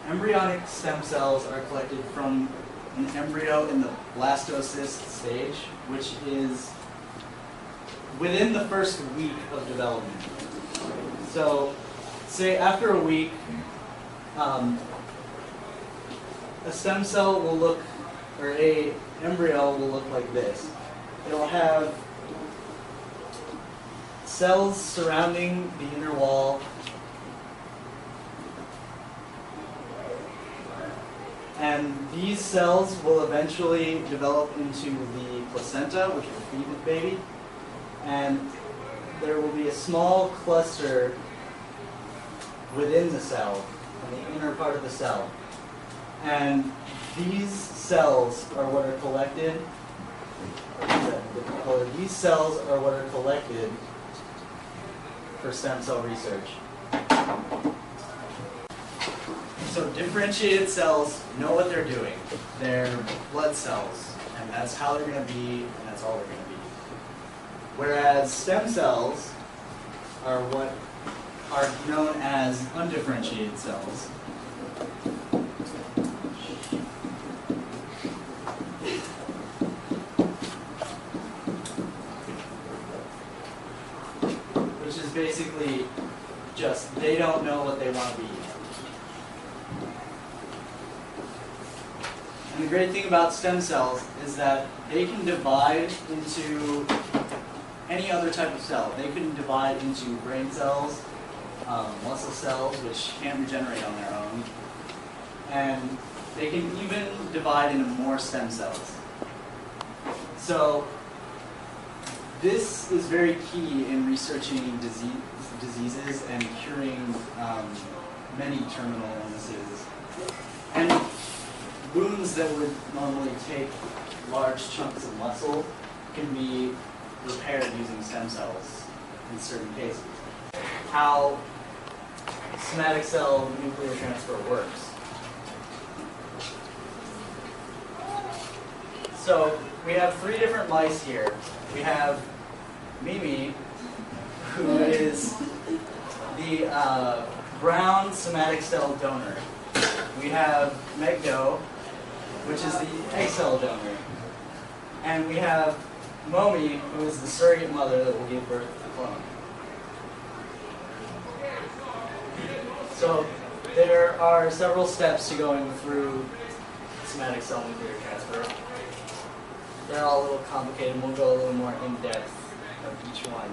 embryonic stem cells are collected from an embryo in the blastocyst stage, which is within the first week of development. So, say after a week, a stem cell will look, or a embryo will look like this. It'll have cells surrounding the inner wall, and these cells will eventually develop into the placenta, which will feed the baby, and there will be a small cluster within the cell, in the inner part of the cell. And these cells are what are collected, these cells are what are collected for stem cell research. So differentiated cells know what they're doing. They're blood cells, and that's how they're going to be, and that's all they're going to be. Whereas stem cells are what are known as undifferentiated cells. Which is basically just, they don't know what they want to be. And the great thing about stem cells is that they can divide into any other type of cell. They can divide into brain cells, muscle cells, which can't regenerate on their own, and they can even divide into more stem cells. So this is very key in researching diseases and curing many terminal illnesses. And wounds that would normally take large chunks of muscle can be repaired using stem cells in certain cases. How somatic cell nuclear transfer works. So we have 3 different mice here. We have Mimi, who is the brown somatic cell donor. We have Megdo, which is the egg cell donor. And we have Momi, who is the surrogate mother that will give birth to the clone. So there are several steps to going through somatic cell nuclear transfer. They're all a little complicated. We'll go a little more in depth of each one.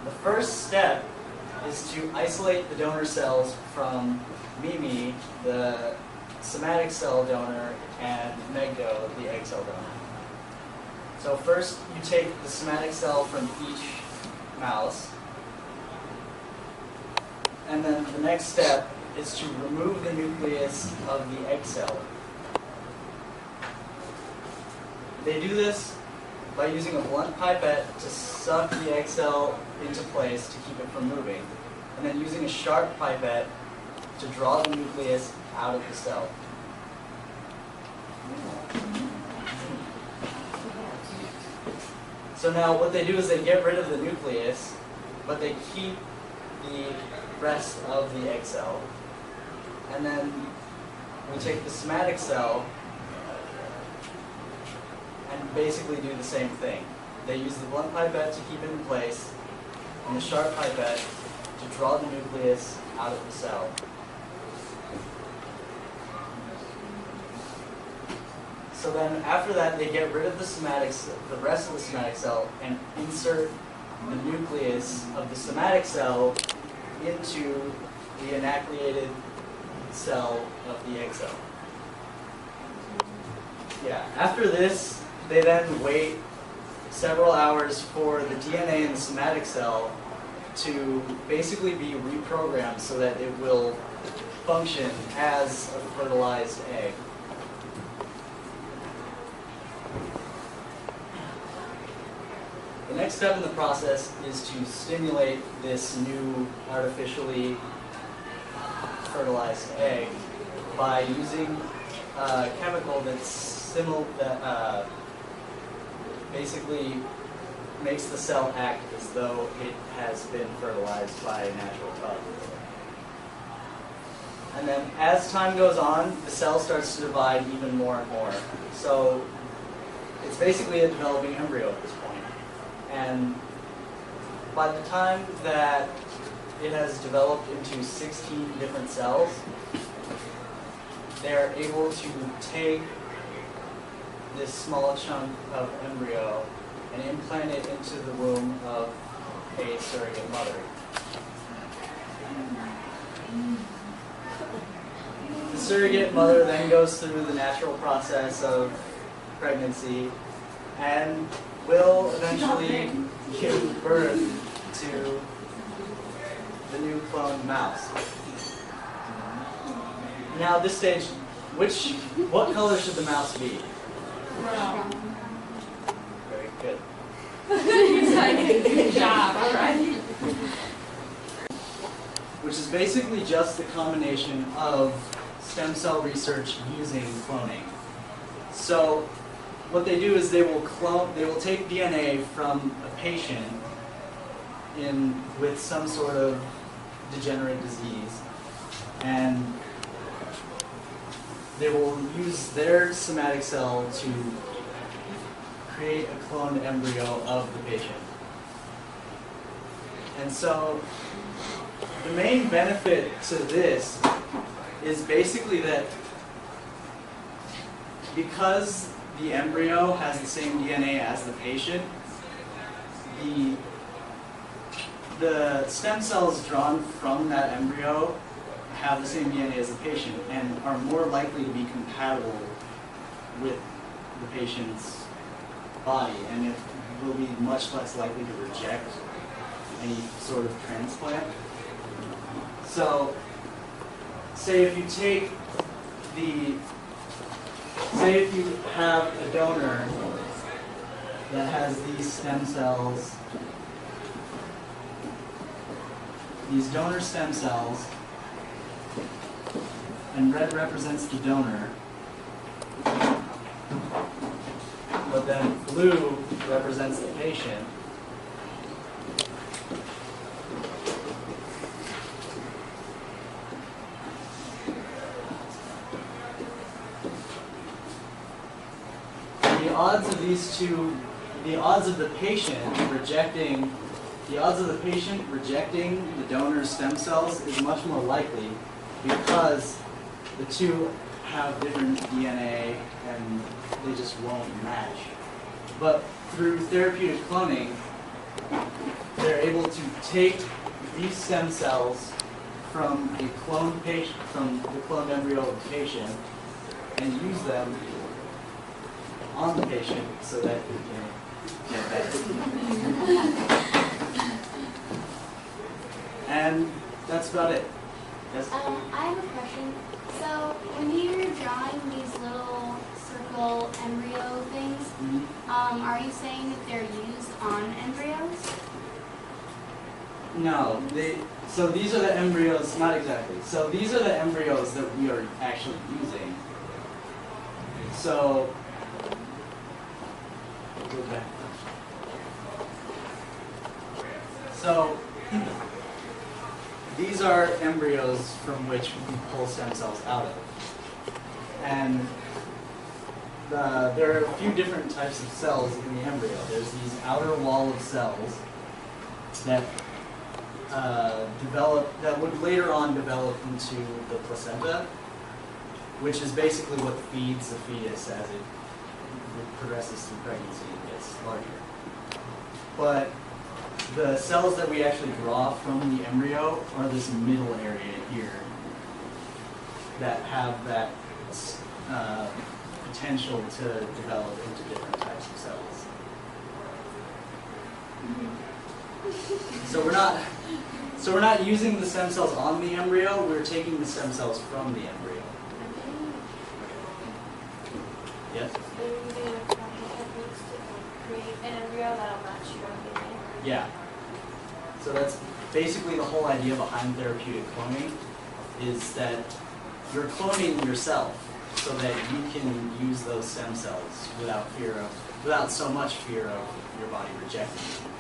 The first step is to isolate the donor cells from Mimi, the somatic cell donor, and Megdo, the egg cell donor. So first you take the somatic cell from each mouse, and then the next step is to remove the nucleus of the egg cell. They do this by using a blunt pipette to suck the egg cell into place to keep it from moving, and then using a sharp pipette to draw the nucleus out of the cell. So now what they do is they get rid of the nucleus, but they keep the rest of the egg cell. And then we take the somatic cell and basically do the same thing. They use the blunt pipette to keep it in place, and the sharp pipette to draw the nucleus out of the cell. So then after that, they get rid of the rest of the somatic cell and insert the nucleus of the somatic cell into the enucleated cell of the egg cell. Yeah, after this, they then wait several hours for the DNA in the somatic cell to basically be reprogrammed so that it will function as a fertilized egg. The next step in the process is to stimulate this new artificially fertilized egg by using a chemical that basically makes the cell act as though it has been fertilized by a natural cause. And then as time goes on, the cell starts to divide even more and more. So it's basically a developing embryo at this point. And by the time that it has developed into 16 different cells, they're able to take this small chunk of embryo and implant it into the womb of a surrogate mother. The surrogate mother then goes through the natural process of pregnancy and will eventually give birth to the new cloned mouse. Now at this stage, what color should the mouse be? Brown. Very good. Good job, all right. Which is basically just the combination of stem cell research using cloning. So what they do is they will take DNA from a patient with some sort of degenerate disease, and they will use their somatic cell to create a cloned embryo of the patient. And so the main benefit to this is basically that because the embryo has the same DNA as the patient, the stem cells drawn from that embryo have the same DNA as the patient and are more likely to be compatible with the patient's body, and it will be much less likely to reject any sort of transplant. So, say if you have a donor that has these stem cells, these donor stem cells, and red represents the donor, but then blue represents the patient. The odds of these two, the odds of the patient rejecting the donor's stem cells is much more likely because the two have different DNA and they just won't match. But through therapeutic cloning, they're able to take these stem cells from a cloned patient, from the cloned embryo of the patient, and use them on the patient so that it can get better. And that's about it. Yes? I have a question. So when you're drawing these little circle embryo things, are you saying that they're used on embryos? No. So these are the embryos, not exactly. So these are the embryos that we are actually using. So, go back. So, these are embryos from which we pull stem cells out of. And there are a few different types of cells in the embryo. There's these outer wall of cells that that would later on develop into the placenta, which is basically what feeds the fetus as it progresses through pregnancy and gets larger. But the cells that we actually draw from the embryo are this middle area here that have that potential to develop into different types of cells. So we're not using the stem cells on the embryo, we're taking the stem cells from the embryo. Yes? So you're using electronic techniques to create an embryo that'll match your DNA? Yeah. So that's basically the whole idea behind therapeutic cloning, is that you're cloning yourself so that you can use those stem cells without so much fear of your body rejecting them.